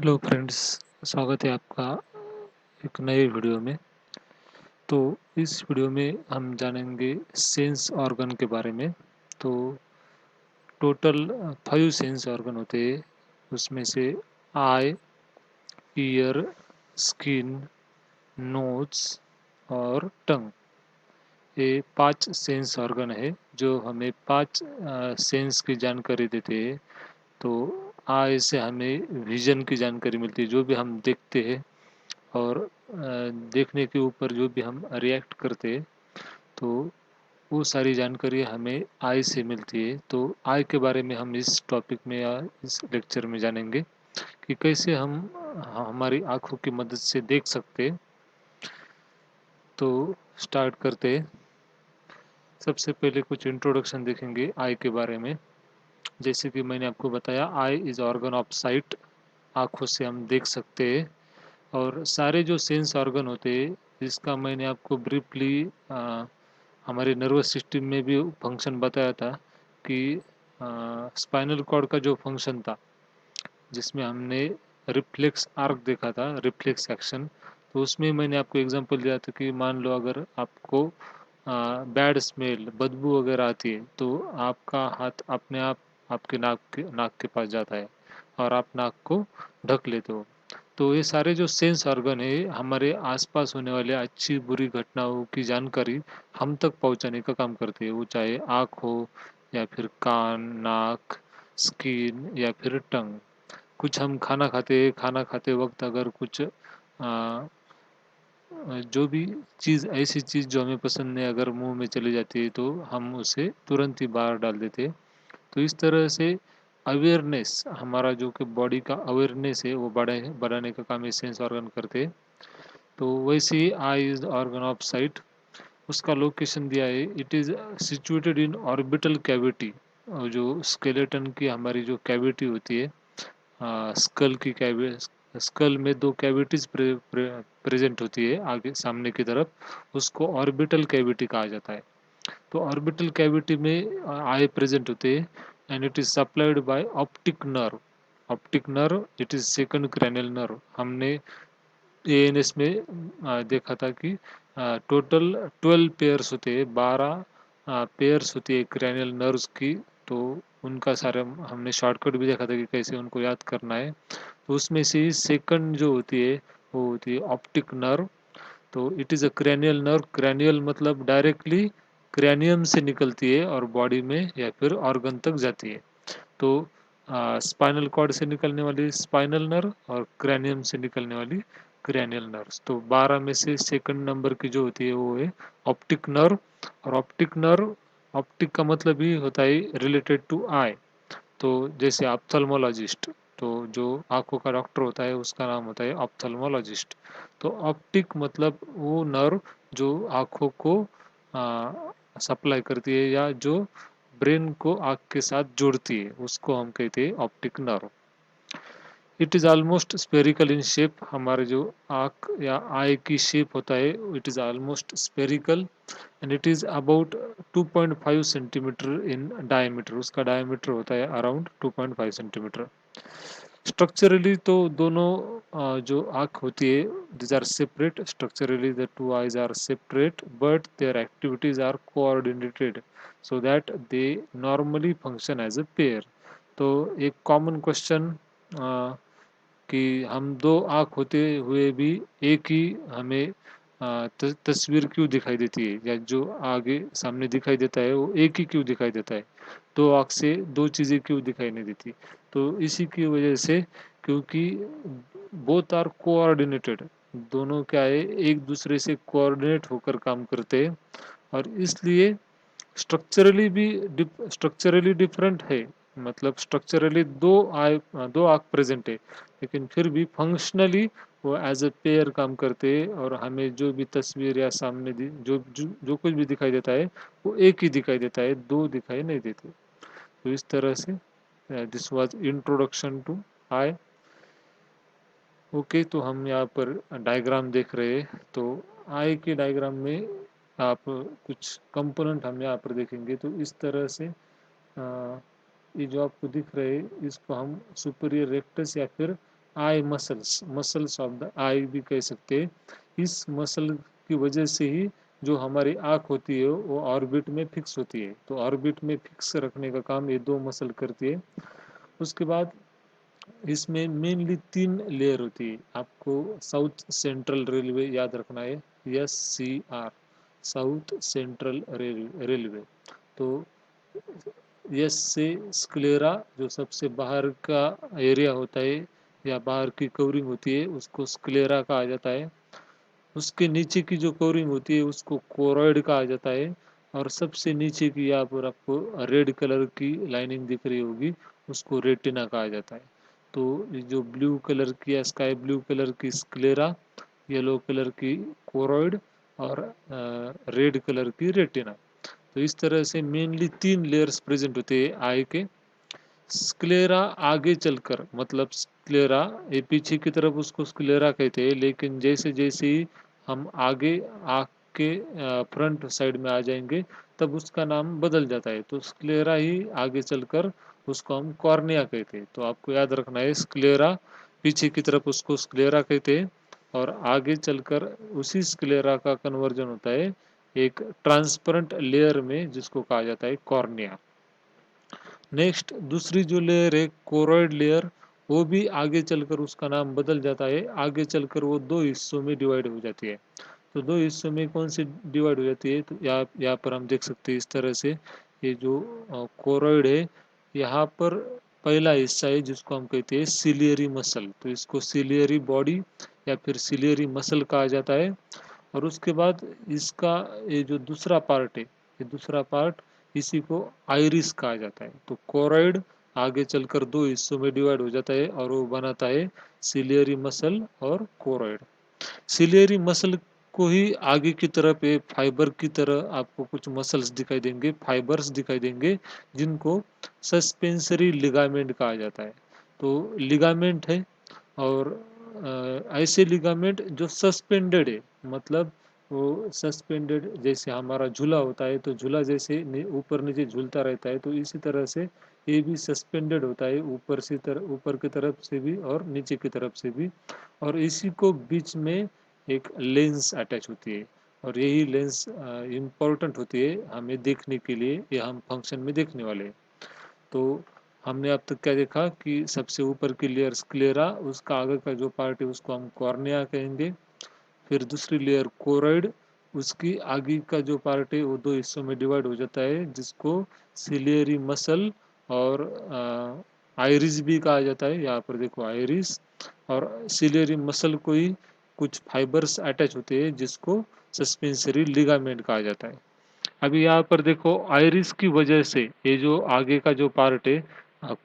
Hello friends, स्वागत है आपका एक नए वीडियो में। तो इस वीडियो में हम जानेंगे सेंस ऑर्गन के बारे में। तो टोटल 5 सेंस ऑर्गन होते हैं। उसमें से आई, ईयर, स्किन, नोज और टंग, ये 5 सेंस ऑर्गन है जो हमें 5 सेंस की जानकारी देते हैं। तो आई से हमें विजन की जानकारी मिलती है, जो भी हम देखते हैं और देखने के ऊपर जो भी हम रिएक्ट करते हैं, तो वो सारी जानकारी हमें आई से मिलती है। तो आई के बारे में हम इस टॉपिक में या इस लेक्चर में जानेंगे कि कैसे हम हमारी आँखों की मदद से देख सकते हैं। तो स्टार्ट करते हैं। सबसे पहले कुछ इंट्रोडक्शन देखेंगे आई के बारे में। जैसे कि मैंने आपको बताया, I is organ of site, आँखों से हम देख सकते हैं। और सारे जो सेंस ऑर्गन होते हैं, इसका मैंने आपको ब्रीफली हमारे नर्वस सिस्टम में भी फंक्शन बताया था कि स्पाइनल कॉर्ड का जो फंक्शन था, जिसमें हमने रिफ्लेक्स आर्क देखा था, रिफ्लेक्स एक्शन। तो उसमें मैंने आपको एग्जांपल दिया था कि मान लो अगर आपको बैड स्मेल, बदबू वगैरह आती है, तो आपका हाथ अपने आप आपके नाक के पास जाता है और आप नाक को ढक लेते हो। तो ये सारे जो सेंस ऑर्गन है, हमारे आसपास होने वाले अच्छी बुरी घटनाओं की जानकारी हम तक पहुंचाने का काम करते हैं। वो चाहे आँख हो या फिर कान, नाक, स्किन या फिर टंग। कुछ हम खाना खाते वक्त अगर कुछ जो भी चीज़, ऐसी चीज़ जो हमें पसंद नहीं, अगर मुंह में चली जाती है, तो हम उसे तुरंत ही बाहर डाल देते हैं। तो इस तरह से अवेयरनेस, हमारा जो कि बॉडी का अवेयरनेस है, वो बढ़ाने का काम ये सेंस ऑर्गन करते हैं। तो वैसे ही I is organ of site. उसका लोकेशन दिया है, it is situated in orbital cavity. जो स्केलेटन की हमारी जो कैविटी होती है, स्कल की स्कल में दो कैविटीज प्रेजेंट होती है आगे सामने की तरफ, उसको ऑर्बिटल कैविटी कहा जाता है। तो ऑर्बिटल कैविटी में आई प्रेजेंट होते हैं and it is supplied by optic nerve. Optic nerve, it is second cranial nerve. हमने एएनएस में देखा था कि टोटल 12 पेयर्स होते हैं, 12 पेयर्स होती है क्रैनियल नर्व्स की। तो उनका सारा हमने शॉर्टकट भी देखा था कि कैसे उनको याद करना है। तो उसमें से सेकंड जो होती है, वो होती है ऑप्टिक नर्व। तो it is a cranial nerve. Cranial मतलब डायरेक्टली क्रैनियम से निकलती है और बॉडी में या फिर ऑर्गन तक जाती है। तो स्पाइनल कॉर्ड से निकलने वाली स्पाइनल नर्व और क्रैनियम से निकलने वाली क्रैनियल नर्व्स। तो 12 में से सेकंड नंबर की जो होती है वो है ऑप्टिक नर्व। और ऑप्टिक नर्व, ऑप्टिक का मतलब ही होता है रिलेटेड टू आई। तो जैसे ऑप्थेल्मोलॉजिस्ट, तो जो आंखों का डॉक्टर होता है, उसका नाम होता है ऑप्थेल्मोलॉजिस्ट। तो ऑप्टिक मतलब वो नर्व जो आंखों को सप्लाई करती है या जो ब्रेन को आँख के साथ जोड़ती है, उसको हम कहते हैं optic nerve. It is almost spherical in shape. हमारे जो आँख या आई की शेप होता है, it is almost spherical and it is about 2.5 centimetre in diameter. उसका डायमीटर होता है अराउंड 2.5 सेंटीमीटर। स्ट्रक्चरली तो दोनों जो आँख होती है, these are separate structurally, the two eyes are separate but their activities are coordinated so that they normally function as a pair. तो एक कॉमन क्वेश्चन कि हम दो आँख होते हुए भी एक ही हमें तस्वीर क्यों दिखाई देती है, या जो आगे सामने दिखाई देता है वो एक ही क्यों दिखाई देता है, दो आँख से दो चीज़ें क्यों दिखाई नहीं देती। तो इसी की वजह से, क्योंकि बोथ आर कोऑर्डिनेटेड, दोनों क्या है, एक दूसरे से कोऑर्डिनेट होकर काम करते हैं। और इसलिए स्ट्रक्चरली भी स्ट्रक्चरली डिफरेंट है। मतलब स्ट्रक्चरली दो आँख प्रेजेंट है, लेकिन फिर भी फंक्शनली वो एज अ पेयर काम करते हैं और हमें जो भी तस्वीर या सामने जो कुछ भी दिखाई देता है, वो एक ही दिखाई देता है, दो दिखाई नहीं देते। तो इस तरह से this was introduction to eye. Okay, तो हम यहाँ पर डायग्राम देख रहे हैं। तो आई के डायग्राम में आप कुछ कंपोनेंट हम यहाँ पर देखेंगे। तो इस तरह से ये जो आपको दिख रहे हैं, इसको हम सुपीरियर रेक्टस या फिर eye muscles, muscles of the eye भी कह सकते हैं। इस मसल की वजह से ही जो हमारी आँख होती है वो ऑर्बिट में फिक्स होती है। तो ऑर्बिट में फिक्स रखने का काम ये दो मसल करती है। उसके बाद इसमें मेनली 3 लेयर होती है। आपको साउथ सेंट्रल रेलवे याद रखना है, SCR, साउथ सेंट्रल रेलवे। तो एस से स्क्लेरा, जो सबसे बाहर का एरिया होता है या बाहर की कवरिंग होती है, उसको स्क्लेरा कहा जाता है। उसके नीचे की जो कवरिंग होती है उसको कोरॉइड कहा जाता है। और सबसे नीचे की यहाँ पर आपको रेड कलर की लाइनिंग दिख रही होगी, उसको रेटिना कहा जाता है। तो ये जो ब्लू कलर की या स्काई ब्लू कलर की स्क्लेरा, येलो कलर की कोरॉइड और रेड कलर की रेटिना। तो इस तरह से मेनली 3 लेयर्स प्रेजेंट होते हैं आई के। स्क्लेरा आगे चलकर, मतलब स्क्लेरा ये पीछे की तरफ उसको स्क्लेरा कहते हैं, लेकिन जैसे जैसे ही हम आगे आँख के फ्रंट साइड में आ जाएंगे तब उसका नाम बदल जाता है। तो स्क्लेरा ही आगे चलकर उसको हम कॉर्निया कहते हैं। तो आपको याद रखना है, स्क्लेरा पीछे की तरफ उसको स्क्लेरा कहते हैं, और आगे चलकर उसी स्क्लेरा का कन्वर्जन होता है एक ट्रांसपेरेंट लेयर में, जिसको कहा जाता है कॉर्निया। नेक्स्ट दूसरी जो लेयर है कोरॉइड लेयर, वो भी आगे चलकर उसका नाम बदल जाता है। आगे चलकर वो दो हिस्सों में डिवाइड हो जाती है। तो दो हिस्सों में कौन सी डिवाइड हो जाती है, तो यहाँ पर हम देख सकते हैं इस तरह से। ये जो कोरॉइड है, यहाँ पर पहला हिस्सा है जिसको हम कहते हैं सिलियरी मसल। तो इसको सिलियरी बॉडी या फिर सिलियरी मसल कहा जाता है। और उसके बाद इसका ये जो दूसरा पार्ट है, ये दूसरा पार्ट, इसी को आइरिस कहा जाता है। तो कोरॉइड आगे चलकर दो हिस्सों में डिवाइड हो जाता है और वो बनाता है सिलियरी मसल और कोरॉइड। सिलियरी मसल को ही आगे की तरफ एक फाइबर की तरह आपको कुछ मसल्स दिखाई देंगे, फाइबर्स दिखाई देंगे, जिनको सस्पेंसरी लिगामेंट कहा जाता है। तो लिगामेंट है, और ऐसे लिगामेंट जो सस्पेंडेड है, मतलब वो सस्पेंडेड, जैसे हमारा झूला होता है तो झूला जैसे ऊपर नीचे झूलता रहता है, तो इसी तरह से ये भी सस्पेंडेड होता है, ऊपर की तरफ से भी और नीचे की तरफ से भी। और इसी को बीच में एक लेंस अटैच होती है, और यही लेंस इम्पोर्टेंट होती है हमें देखने के लिए, ये हम फंक्शन में देखने वाले हैं। तो हमने अब तक क्या देखा कि सबसे ऊपर की लेयर स्क्लेरा, उसका आगे का जो पार्ट है उसको हम कॉर्निया कहेंगे। फिर दूसरी लेयर कोरॉइड, उसकी आगे का जो पार्ट है वो दो हिस्सों में डिवाइड हो जाता है, जिसको सिलियरी मसल और आइरिस भी कहा जाता है। यहाँ पर देखो आइरिस और सिलियरी मसल को ही कुछ फाइबर्स अटैच होते हैं, जिसको सस्पेंसरी लिगामेंट कहा जाता है। अभी यहाँ पर देखो आइरिस की वजह से ये जो आगे का जो पार्ट है,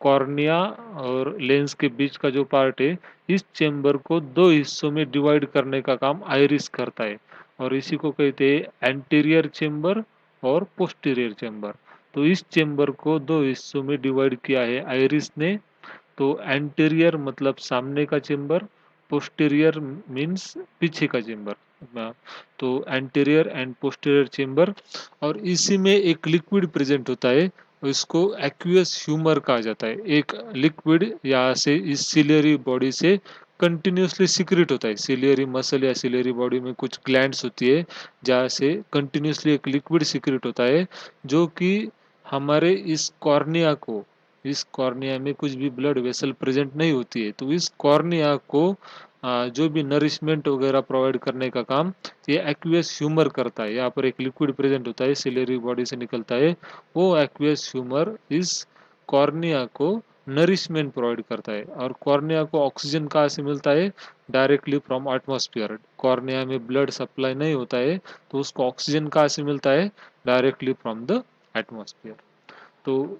कॉर्निया और लेंस के बीच का जो पार्ट है, इस चेंबर को दो हिस्सों में डिवाइड करने का काम आइरिस करता है, और इसी को कहते हैं एंटीरियर चेंबर और पोस्टीरियर चेंबर। तो इस चेंबर को दो हिस्सों में डिवाइड किया है आइरिस ने। तो एंटीरियर मतलब सामने का चेंबर, पोस्टीरियर मीन्स पीछे का चेंबर। तो एंटीरियर एंड पोस्टीरियर चेंबर, और इसी में एक लिक्विड प्रेजेंट होता है, इसको एक्वियस ह्यूमर कहा जाता है। एक लिक्विड यहाँ से इस सिलियरी बॉडी से कंटिन्यूसली सिक्रेट होता है। सिलियरी मसल या सिलियरी बॉडी में कुछ ग्लैंड्स होती है जहाँ से कंटिन्यूसली एक लिक्विड सिक्रेट होता है, जो कि हमारे इस कॉर्निया में कुछ भी ब्लड वेसल प्रेजेंट नहीं होती है, तो इस कॉर्निया को जो भी नरिशमेंट वगैरह प्रोवाइड करने का काम ये एक्वियस ह्यूमर करता है। यहाँ पर एक लिक्विड प्रेजेंट होता है, सिलियरी बॉडी से निकलता है, वो एक्वियस ह्यूमर इस कॉर्निया को नरिशमेंट प्रोवाइड करता है। और कॉर्निया को ऑक्सीजन कहाँ से मिलता है, डायरेक्टली फ्रॉम एटमॉस्फेयर। कॉर्निया में ब्लड सप्लाई नहीं होता है, तो उसको ऑक्सीजन कहाँ से मिलता है, डायरेक्टली फ्रॉम द एटमॉस्फेयर। तो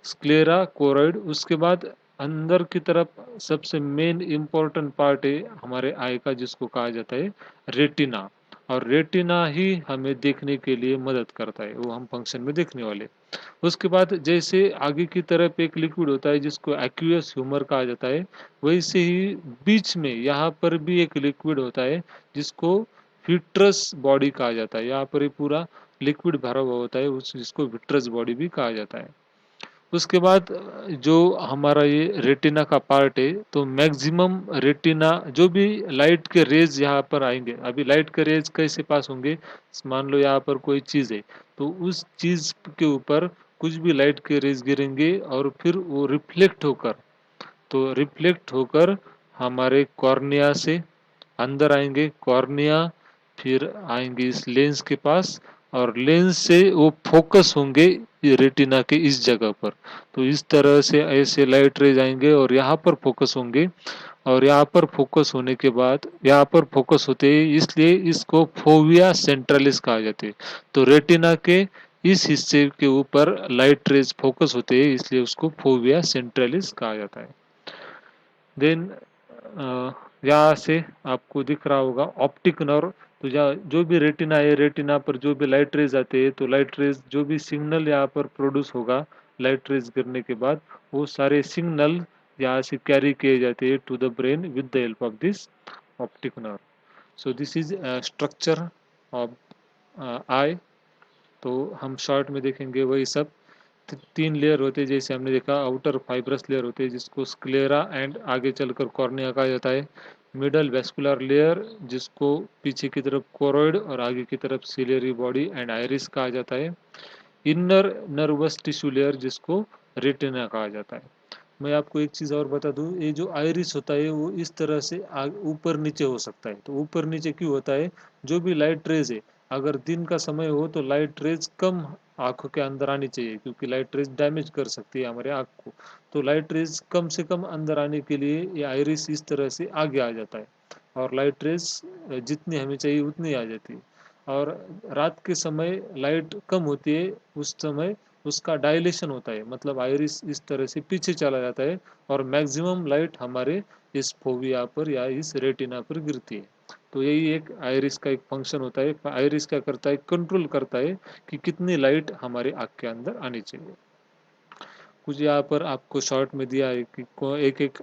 स्क्लेरा कोरॉइड, उसके बाद अंदर की तरफ सबसे मेन इंपॉर्टेंट पार्ट है हमारे आई का, जिसको कहा जाता है रेटिना। और रेटिना ही हमें देखने के लिए मदद करता है, वो हम फंक्शन में देखने वाले। उसके बाद जैसे आगे की तरफ एक लिक्विड होता है जिसको एक्वियस ह्यूमर कहा जाता है, वैसे ही बीच में यहाँ पर भी एक लिक्विड होता है जिसको विट्रस बॉडी कहा जाता है। यहाँ पर ये पूरा लिक्विड भरा हुआ होता है, उस जिसको विट्रस बॉडी भी कहा जाता है। उसके बाद जो हमारा ये रेटिना का पार्ट है, तो मैक्सिमम रेटिना जो भी लाइट के रेज यहाँ पर आएंगे, अभी लाइट के रेज कैसे पास होंगे, मान लो यहाँ पर कोई चीज़ है, तो उस चीज़ के ऊपर कुछ भी लाइट के रेज गिरेंगे और फिर वो रिफ्लेक्ट होकर हमारे कॉर्निया से अंदर आएंगे, कॉर्निया फिर आएंगे इस लेंस के पास, और लेंस से वो फोकस होंगे ये रेटिना के इस जगह पर। तो इस तरह से ऐसे लाइट रेज आएंगे और यहाँ पर फोकस होंगे, और यहाँ पर फोकस होने के बाद यहाँ पर फोकस होते हैं, इसलिए इसको फोविया सेंट्रलिस कहा जाते है। तो रेटिना के इस हिस्से के ऊपर लाइट रेज फोकस होते हैं, इसलिए उसको फोविया सेंट्रलिस कहा जाता है। देन यहाँ से आपको दिख रहा होगा ऑप्टिक नर्व। तो जो भी रेटिना है, रेटिना पर जो भी लाइट रेज आते हैं, तो लाइट रेज जो भी सिग्नल यहाँ पर प्रोड्यूस होगा लाइट रेज गिरने के बाद, वो सारे सिग्नल यहाँ से कैरी किए जाते हैं to the brain with the help of this optic nerve. So this is structure of eye. तो हम शॉर्ट में देखेंगे वही सब। तीन लेयर होते हैं जैसे हमने देखा, आउटर फाइब्रस लेयर होते हैं जिसको स्क्लेरा एंड आगे चलकर कॉर्निया कहा जाता है। मिडल वेस्कुलर लेयर जिसको पीछे की तरफ कोरोइड और आगे की तरफ सिलियरी बॉडी एंड आइरिस कहा जाता है। इनर नर्वस टिश्यू लेयर जिसको रेटिना कहा जाता है। मैं आपको एक चीज़ और बता दूं, ये जो आइरिस होता है वो इस तरह से ऊपर नीचे हो सकता है। तो ऊपर नीचे क्यों होता है, जो भी लाइट रेज है, अगर दिन का समय हो तो लाइट रेज कम आंखों के अंदर आनी चाहिए, क्योंकि लाइट रेज डैमेज कर सकती है हमारे आंख को। तो लाइट रेज कम से कम अंदर आने के लिए ये आइरिस इस तरह से आगे आ जाता है, और लाइट रेज जितनी हमें चाहिए उतनी आ जाती है। और रात के समय लाइट कम होती है, उस समय उसका डायलेशन होता है, मतलब आइरिस इस तरह से पीछे चला जाता है, और मैक्सिमम लाइट हमारे इस फोविया पर या इस रेटिना पर गिरती है। तो यही एक आइरिस का एक फंक्शन होता है। आइरिस क्या करता है, कंट्रोल करता है कि कितनी लाइट हमारे आँख के अंदर आनी चाहिए। कुछ यहाँ पर आपको शॉर्ट में दिया है कि एक एक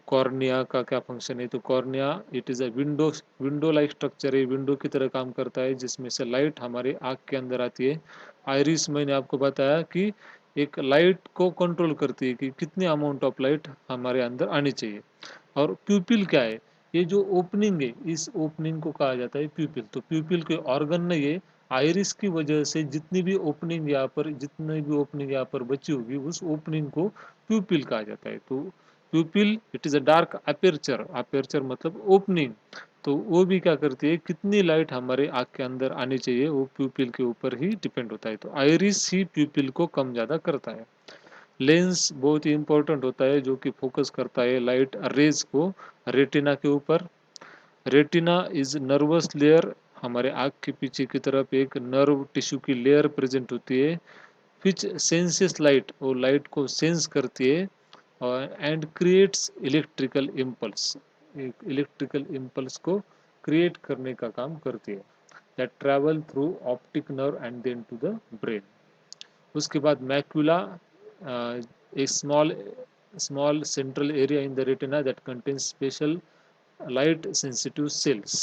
कॉर्निया का क्या फंक्शन है। तो cornea it is a window like structure है, विंडो की तरह काम करता है जिसमें से लाइट हमारे आँख के अंदर आती है। आइरिस मैंने आपको बताया कि एक लाइट को कंट्रोल करती है कि कितनी अमाउंट ऑफ लाइट हमारे अंदर आनी चाहिए। और प्यूपिल क्या है, ये जो ओपनिंग है, इस ओपनिंग को कहा जाता है प्यूपिल। तो प्यूपिल के ऑर्गन नहीं है, आइरिस की वजह से जितनी भी ओपनिंग यहाँ पर बची होगी, उस ओपनिंग को प्यूपिल कहा जाता है। तो pupil it is a dark aperture, aperture मतलब ओपनिंग। तो वो भी क्या करती है, कितनी लाइट हमारे आँख के अंदर आनी चाहिए वो प्यूपिल के ऊपर ही डिपेंड होता है। तो आइरिस ही प्यूपिल को कम ज़्यादा करता है। लेंस बहुत ही इंपॉर्टेंट होता है जो कि फोकस करता है लाइट रेज को रेटिना के ऊपर। रेटिना इज नर्वस लेयर, हमारे आँख के पीछे की तरफ एक नर्व टिश्यू की लेयर प्रेजेंट होती है, विच सेंसेस लाइट, वो लाइट को सेंस करती है, और एंड क्रिएट्स इलेक्ट्रिकल इम्पल्स, एक इलेक्ट्रिकल इम्पल्स को क्रिएट करने का काम करती है, that travel through optic nerve and then to the brain. उसके बाद macula, a small central area in the retina that contains special light sensitive cells.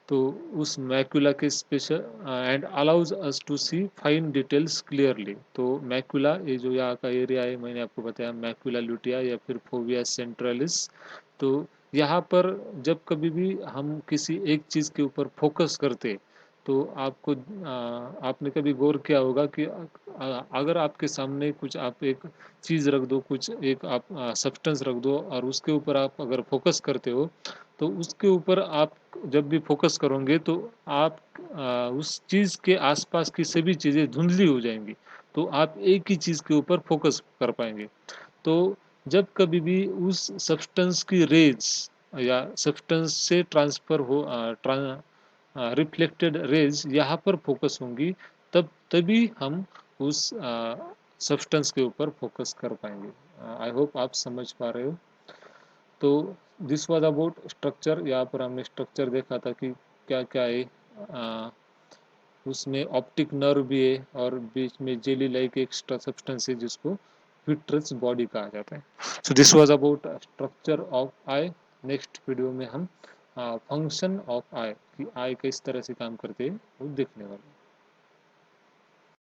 तो उस मैक्यूला के special and allows us to see fine details clearly. तो macula ये जो यहाँ का एरिया है, मैंने आपको बताया मैक्यूला ल्यूटिया या फिर फोविया सेंट्रलिस। तो यहाँ पर जब कभी भी हम किसी एक चीज़ के ऊपर फोकस करते, तो आपने कभी गौर किया होगा कि अगर आपके सामने कुछ आप एक चीज़ रख दो, कुछ एक आप सब्सटेंस रख दो, और उसके ऊपर आप अगर फोकस करते हो, तो उसके ऊपर आप जब भी फोकस करोगे तो आप उस चीज़ के आसपास की सभी चीज़ें धुंधली हो जाएंगी, तो आप एक ही चीज़ के ऊपर फोकस कर पाएंगे। तो जब कभी भी उस सब्सटेंस की रेज या सब्सटेंस से ट्रांसफर हो रिफ्लेक्टेड रेज यहाँ पर फोकस होंगी, तभी हम उस सब्सटेंस के ऊपर फोकस कर पाएंगे। आई होप आप समझ पा रहे हो। तो दिस वाज अबाउट स्ट्रक्चर। यहाँ पर हमने स्ट्रक्चर देखा था कि क्या क्या है। उसमें ऑप्टिक नर्व भी है, और बीच में जेली लाइक एक सब्सटेंस है जिसको विट्रस बॉडी कहा जाता है। So this was about structure of I. Next video में हम फंक्शन ऑफ आई, कि आई किस तरह से काम करते हैं वो देखने वाले।